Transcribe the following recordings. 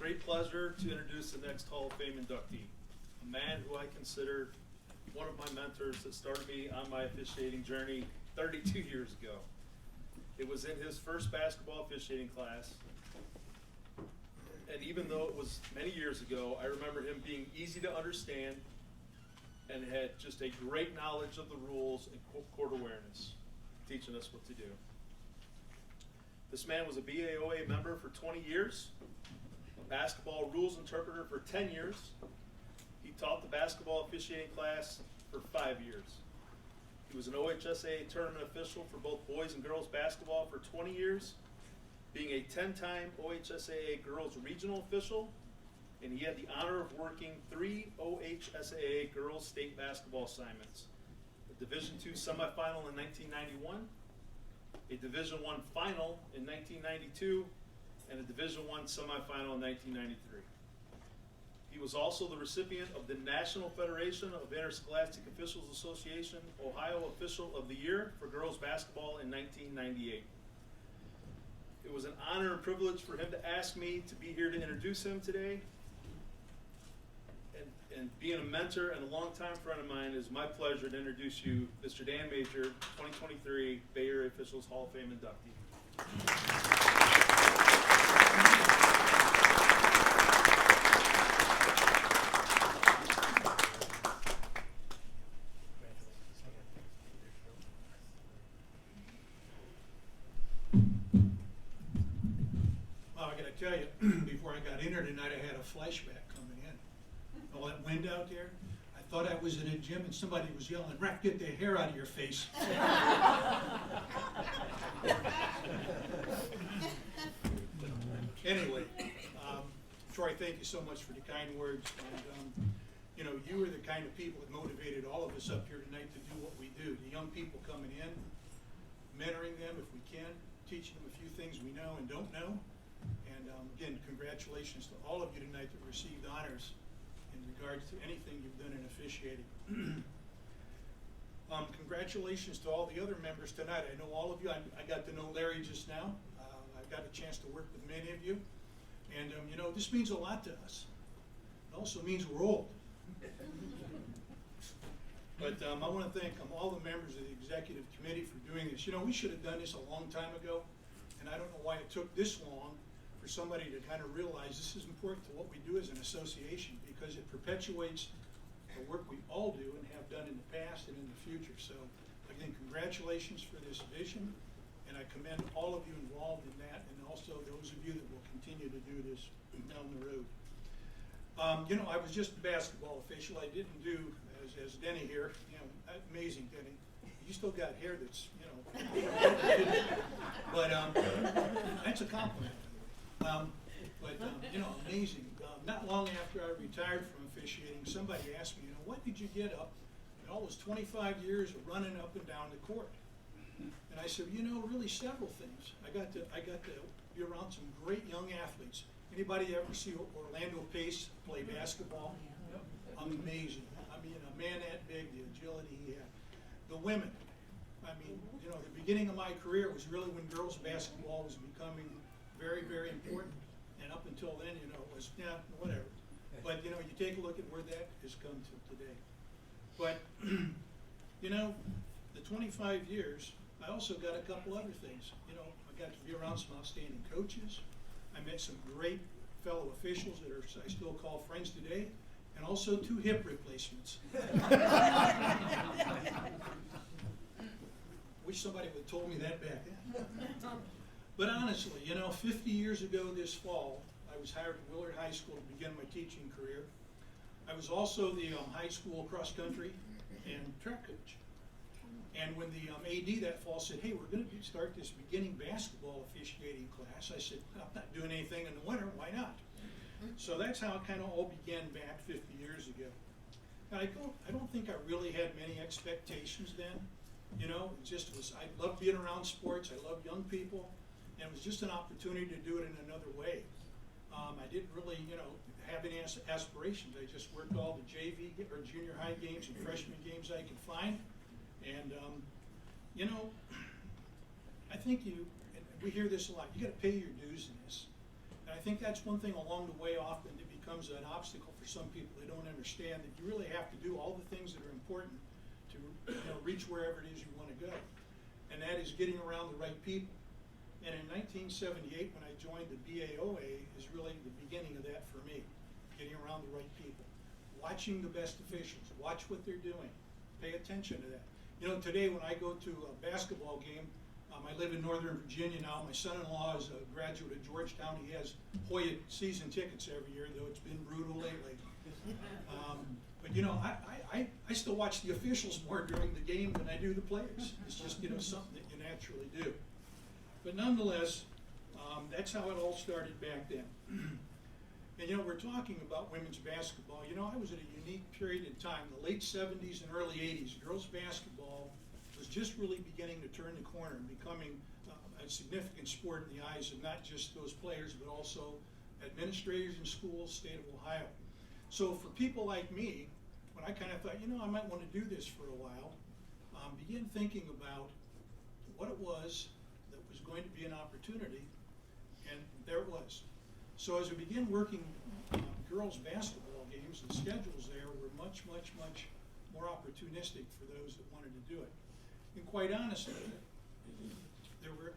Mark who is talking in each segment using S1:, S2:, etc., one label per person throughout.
S1: great pleasure to introduce the next Hall of Fame inductee, a man who I consider one of my mentors that started me on my officiating journey 32 years ago. It was in his first basketball officiating class, and even though it was many years ago, I remember him being easy to understand and had just a great knowledge of the rules and court awareness, teaching us what to do. This man was a BAOA member for 20 years, a basketball rules interpreter for 10 years. He taught the basketball officiating class for 5 years. He was an OHSAA tournament official for both boys and girls basketball for 20 years, being a 10-time OHSAA girls regional official, and he had the honor of working 3 OHSAA girls state basketball assignments: a Division II semifinal in 1991, a Division I final in 1992, and a Division I semifinal in 1993. He was also the recipient of the National Federation of Interscholastic Officials Association Ohio Official of the Year for girls basketball in 1998. It was an honor and privilege for him to ask me to be here to introduce him today. And being a mentor and a longtime friend of mine, it is my pleasure to introduce you, Mr. Dan Major, 2023 Bay Area Officials Hall of Fame inductee.
S2: Well, I got to tell you, before I got in here tonight, I had a flashback coming in. All that wind out there, I thought I was in a gym and somebody was yelling, "Rack, get the hair out of your face." Anyway, Troy, thank you so much for the kind words. And, you know, you are the kind of people that motivated all of us up here tonight to do what we do. The young people coming in, mentoring them if we can, teaching them a few things we know and don't know. And again, congratulations to all of you tonight that received honors in regards to anything you've done in officiating. Congratulations to all the other members tonight. I know all of you. I got to know Larry just now. I've got a chance to work with many of you. And you know, this means a lot to us. It also means we're old. But I want to thank all the members of the executive committee for doing this. You know, we should have done this a long time ago. And I don't know why it took this long for somebody to kind of realize this is important to what we do as an association, because it perpetuates the work we all do and have done in the past and in the future. So again, congratulations for this vision, and I commend all of you involved in that, and also those of you that will continue to do this down the road. You know, I was just a basketball official. I didn't do, as Denny here, you know, amazing Denny. You still got hair that's, you know, but that's a compliment. You know, amazing. Not long after I retired from officiating, somebody asked me, you know, what did you get up in all those 25 years of running up and down the court? And I said, you know, really several things. I got to be around some great young athletes. Anybody ever see Orlando Pace play basketball? Amazing. I mean, a man that big, the agility he had. The women. I mean, you know, the beginning of my career was really when girls basketball was becoming very, very important. And up until then, you know, it was, yeah, whatever. But, you know, you take a look at where that has come to today. But, you know, the 25 years, I also got a couple other things. You know, I got to be around some outstanding coaches. I met some great fellow officials that I still call friends today, and also 2 hip replacements. Wish somebody would have told me that back then. But honestly, you know, 50 years ago this fall, I was hired at Willard High School to begin my teaching career. I was also the high school cross country and track coach. And when the AD that fall said, hey, we're going to start this beginning basketball officiating class, I said, I'm not doing anything in the winter, why not? So that's how it kind of all began back 50 years ago. And I don't think I really had many expectations then. You know, it just was, I loved being around sports, I loved young people, and it was just an opportunity to do it in another way. I didn't really, you know, have any aspirations. I just worked all the JV or junior high games and freshman games I could find. And, you know, I think we hear this a lot, you got to pay your dues in this. And I think that's one thing along the way often it becomes an obstacle for some people. They don't understand that you really have to do all the things that are important to reach wherever it is you want to go. And that is getting around the right people. And in 1978, when I joined the BAOA, is really the beginning of that for me. Getting around the right people. Watching the best officials. Watch what they're doing. Pay attention to that. You know, today when I go to a basketball game, I live in Northern Virginia now. My son-in-law is a graduate of Georgetown. He has Hoya season tickets every year, though it's been brutal lately. But you know, I still watch the officials more during the game than I do the players. It's just, you know, something that you naturally do. But nonetheless, that's how it all started back then. And you know, we're talking about women's basketball. You know, I was at a unique period in time, the late 70s and early 80s. Girls basketball was just really beginning to turn the corner and becoming a significant sport in the eyes of not just those players, but also administrators in schools, state of Ohio. So for people like me, when I kind of thought, you know, I might want to do this for a while, begin thinking about what it was that was going to be an opportunity, and there it was. So as we began working girls' basketball games, the schedules there were much, much, much more opportunistic for those that wanted to do it. And quite honestly, there were,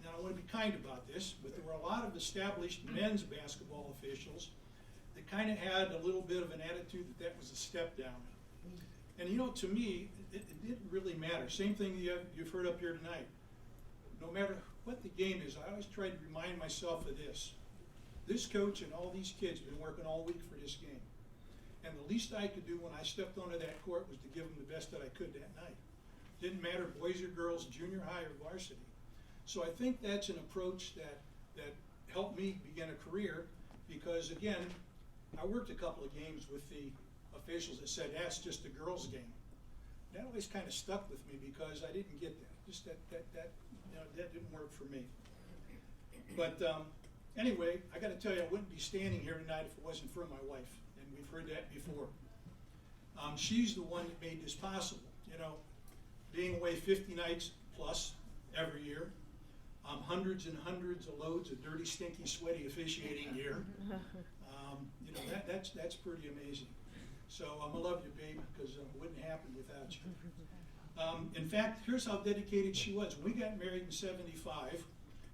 S2: now I want to be kind about this, but there were a lot of established men's basketball officials that kind of had a little bit of an attitude that that was a step down. And you know, to me, it didn't really matter. Same thing you've heard up here tonight. No matter what the game is, I always try to remind myself of this. This coach and all these kids have been working all week for this game. And the least I could do when I stepped onto that court was to give them the best that I could that night. Didn't matter boys or girls, junior high or varsity. So I think that's an approach that helped me begin a career because, again, I worked a couple of games with the officials that said, that's just a girls' game. That always kind of stuck with me because I didn't get that. Just that didn't work for me. But anyway, I got to tell you, I wouldn't be standing here tonight if it wasn't for my wife, and we've heard that before. She's the one that made this possible. You know, being away 50 nights plus every year, hundreds and hundreds of loads of dirty, stinky, sweaty officiating gear. You know, that's pretty amazing. So I love you, babe, because it wouldn't happen without you. In fact, here's how dedicated she was. When we got married in '75,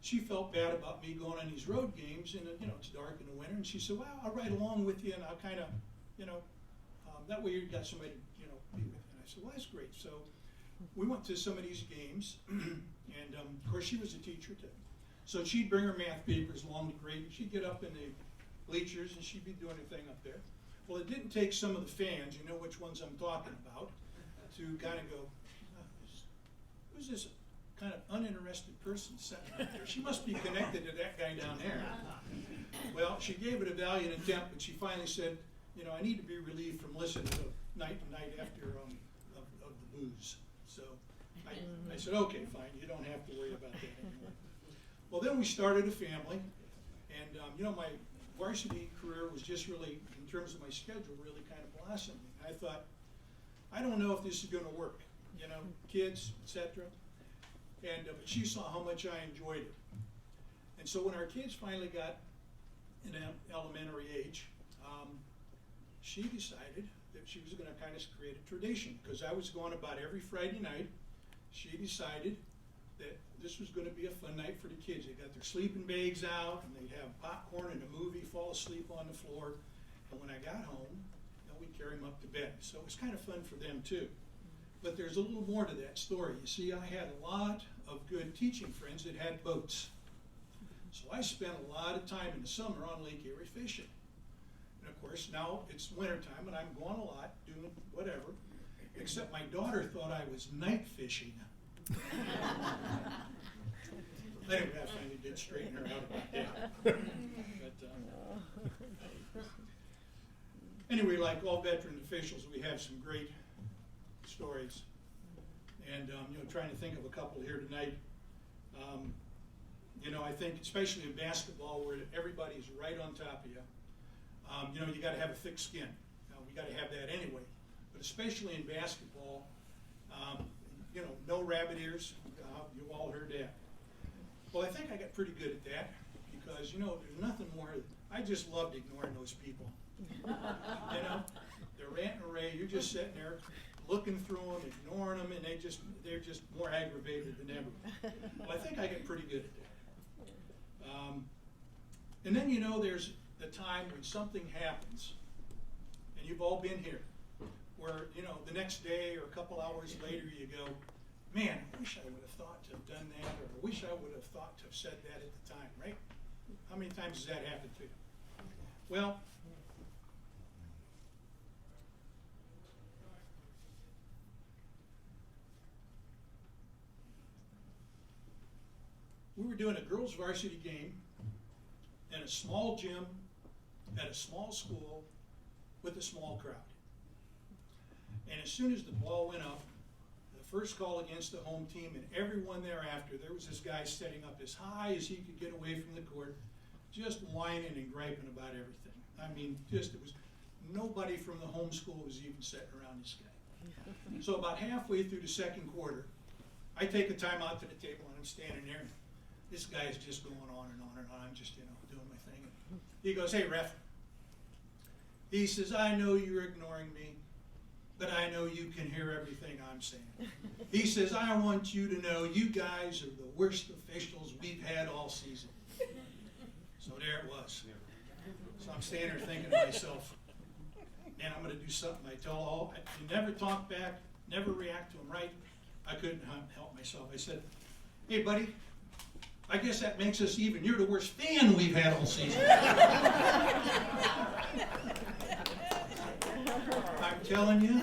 S2: she felt bad about me going on these road games, and you know, it's dark in the winter, and she said, well, I'll ride along with you, and I'll kind of, you know, that way you've got somebody to, you know, be with you. And I said, well, that's great. So we went to some of these games, and of course, she was a teacher too. So she'd bring her math papers along the grade, and she'd get up in the bleachers, and she'd be doing her thing up there. Well, it didn't take some of the fans, you know which ones I'm talking about, to kind of go, who's this kind of uninterested person sitting up there? She must be connected to that guy down there. Well, she gave it a valiant attempt, but she finally said, you know, I need to be relieved from listening to night and night after of the booze. So I said, okay, fine, you don't have to worry about that anymore. Well, then we started a family, and you know, my varsity career was just really, in terms of my schedule, really kind of blossoming. I thought, I don't know if this is going to work, you know, kids, etc. And but she saw how much I enjoyed it. And so when our kids finally got in elementary age, she decided that she was going to kind of create a tradition, because I was going about every Friday night. She decided that this was going to be a fun night for the kids. They got their sleeping bags out, and they'd have popcorn and a movie, fall asleep on the floor. And when I got home, you know, we'd carry them up to bed. So it was kind of fun for them too. But there's a little more to that story. You see, I had a lot of good teaching friends that had boats. So I spent a lot of time in the summer on Lake Erie fishing. And of course, now it's wintertime, and I'm going a lot, doing whatever, except my daughter thought I was night fishing. Anyway, I finally did straighten her out about that. But, anyway, like all veteran officials, we have some great stories. And you know, trying to think of a couple here tonight. You know, I think especially in basketball, where everybody's right on top of you. You know, you got to have a thick skin. We got to have that anyway. But especially in basketball, you know, no rabbit ears. You've all heard that. Well, I think I got pretty good at that, because, you know, there's nothing more, I just loved ignoring those people. You know, they're ranting and raving, you're just sitting there looking through them, ignoring them, and they're just more aggravated than ever. Well, I think I get pretty good at that. And then, you know, there's the time when something happens, and you've all been here, where, you know, the next day or a couple hours later you go, man, I wish I would have thought to have done that, or I wish I would have thought to have said that at the time, right? How many times has that happened to you? Well, we were doing a girls' varsity game in a small gym at a small school with a small crowd. And as soon as the ball went up, the first call against the home team and everyone thereafter, there was this guy setting up as high as he could get away from the court, just whining and griping about everything. I mean, just, it was, nobody from the home school was even sitting around this guy. So about halfway through the second quarter, I take a time out to the table and I'm standing there. And this guy is just going on and on and on. I'm just, you know, doing my thing. And he goes, hey, ref. He says, I know you're ignoring me, but I know you can hear everything I'm saying. He says, I want you to know you guys are the worst officials we've had all season. So there it was. So I'm standing there thinking to myself, man, I'm going to do something. I tell all, you never talk back, never react to them right. I couldn't help myself. I said, hey, buddy, I guess that makes us even. You're the worst fan we've had all season. I'm telling you,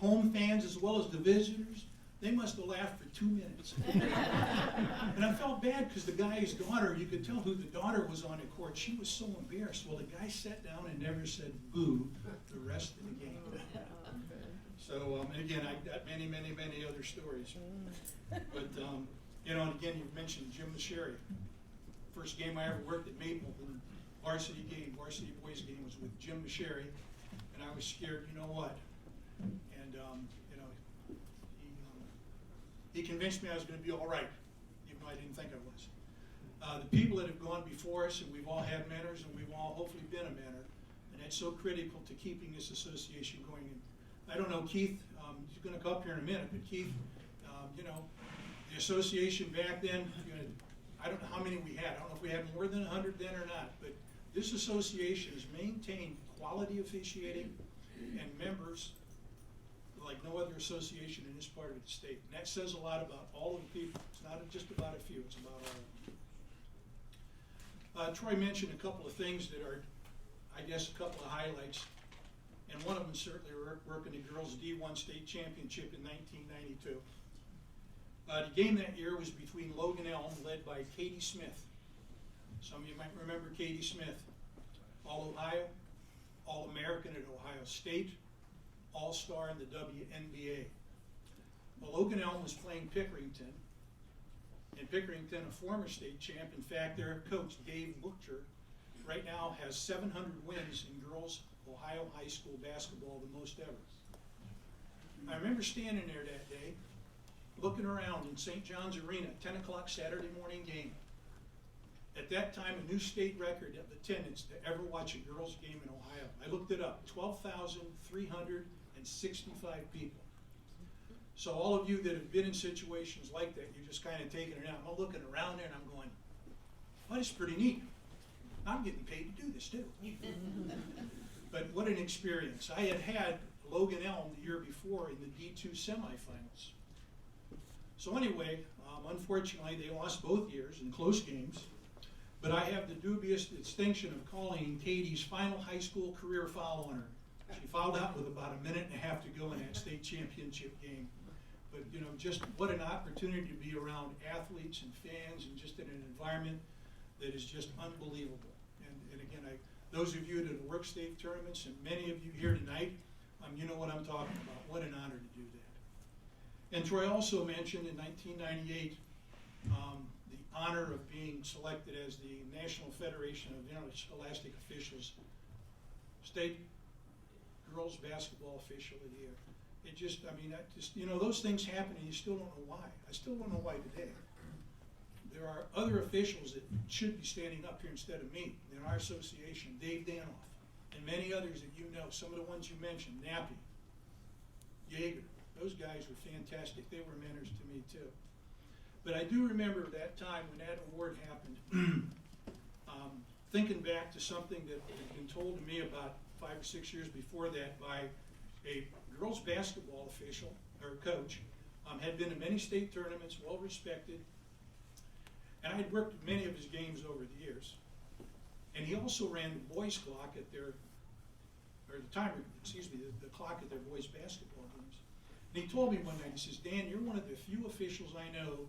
S2: home fans as well as the visitors, they must have laughed for 2 minutes. And I felt bad because the guy's daughter, you could tell who the daughter was on the court. She was so embarrassed. Well, the guy sat down and never said boo the rest of the game. So, and again, I got many, many, many other stories. But, you know, and again, you've mentioned Jim Masheri. First game I ever worked at Mapleton, varsity boys game was with Jim Masheri. And I was scared, you know what? And, you know, he convinced me I was going to be all right, even though I didn't think I was. The people that have gone before us, and we've all had mentors, and we've all hopefully been a mentor, and that's so critical to keeping this association going. And I don't know, Keith, he's going to come up here in a minute, but Keith, you know, the association back then, you know, I don't know how many we had. I don't know if we had more than 100 then or not, but this association has maintained quality officiating and members like no other association in this part of the state. And that says a lot about all of the people. It's not just about a few, it's about all of them. Troy mentioned a couple of things that are, I guess, a couple of highlights. And one of them certainly working the girls' D1 state championship in 1992. The game that year was between Logan Elm, led by Katie Smith. Some of you might remember Katie Smith. All-Ohio, All-American at Ohio State, All-Star in the WNBA. Well, Logan Elm was playing Pickerington, and Pickerington, a former state champ. In fact, their coach, Dave Butcher, right now has 700 wins in girls' Ohio high school basketball, the most ever. I remember standing there that day, looking around in St. John's Arena, 10 o'clock Saturday morning game. At that time, a new state record of attendance to ever watch a girls' game in Ohio. I looked it up, 12,365 people. So all of you that have been in situations like that, you're just kind of taking it out. I'm looking around there and I'm going, oh, that's pretty neat. I'm getting paid to do this too. But what an experience. I had Logan Elm the year before in the D2 semifinals. So anyway, unfortunately, they lost both years in close games. But I have the dubious distinction of calling Katie's final high school career foul on her. She fouled out with about a minute and a half to go in that state championship game. But you know, just what an opportunity to be around athletes and fans and just in an environment that is just unbelievable. And again, those of you that have worked state tournaments and many of you here tonight, you know what I'm talking about. What an honor to do that. And Troy also mentioned in 1998, the honor of being selected as the National Federation of Interscholastic Officials State Girls Basketball Official of the Year. It just, I mean, you know, those things happen and you still don't know why. I still don't know why today. there are other officials that should be standing up here instead of me in our association, Dave Danoff, and many others that you know, some of the ones you mentioned, Nappy, Yeager. Those guys were fantastic. They were mentors to me too. But I do remember that time when that award happened, thinking back to something that had been told to me about 5 or 6 years before that by a girls basketball official or coach, had been in many state tournaments, well respected, and I had worked at many of his games over the years. And he also ran the boys' clock at their, or the timer, excuse me, the clock at their boys' basketball games. And he told me one night, he says, Dan, you're one of the few officials I know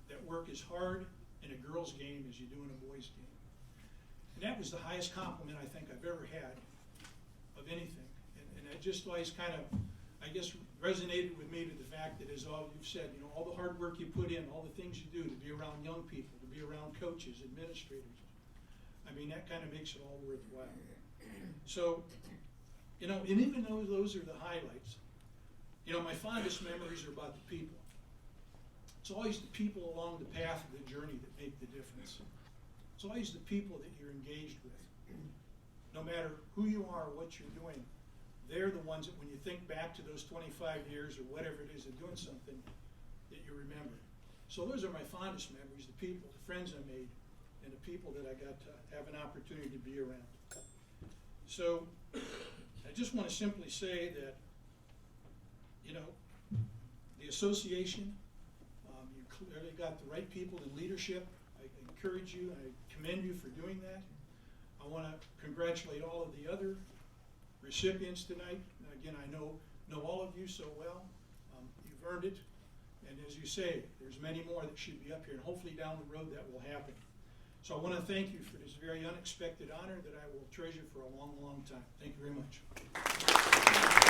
S2: that work as hard in a girls' game as you do in a boys' game. And that was the highest compliment I think I've ever had of anything. And it just always kind of, I guess, resonated with me to the fact that, as all you've said, you know, all the hard work you put in, all the things you do to be around young people, to be around coaches, administrators, I mean, that kind of makes it all worthwhile. So, you know, and even though those are the highlights, you know, my fondest memories are about the people. It's always the people along the path of the journey that make the difference. It's always the people that you're engaged with. No matter who you are or what you're doing, they're the ones that when you think back to those 25 years or whatever it is of doing something, that you remember. So those are my fondest memories, the people, the friends I made, and the people that I got to have an opportunity to be around. So I just want to simply say that, you know, the association, you clearly got the right people in leadership. I encourage you, and I commend you for doing that. I want to congratulate all of the other recipients tonight. Again, I know all of you so well. You've earned it. And as you say, there's many more that should be up here, and hopefully down the road that will happen. So I want to thank you for this very unexpected honor that I will treasure for a long, long time. Thank you very much.